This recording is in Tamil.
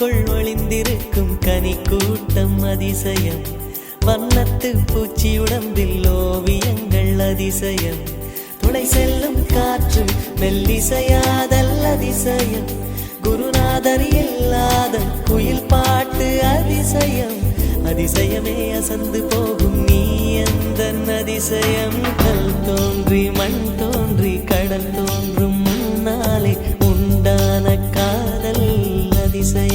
பூவுக்குள் ஒளிந்திருக்கும் கனி கூட்டம் அதிசயம். வண்ணத்து பூச்சி உடம்பில் ஓவியங்கள் அதிசயம். துளை செல்லும் காற்று மெல்லிசையாதல் அதிசயம். குருநாதர் இல்லாத குயில் பாட்டு அதிசயம். அதிசயமே அசந்து போகும் நீ எந்த அதிசயம். கல் தோன்றி மண் தோன்றி கடல் தோன்றும் முன்னாலே உண்டான காதல் அதிசயம்.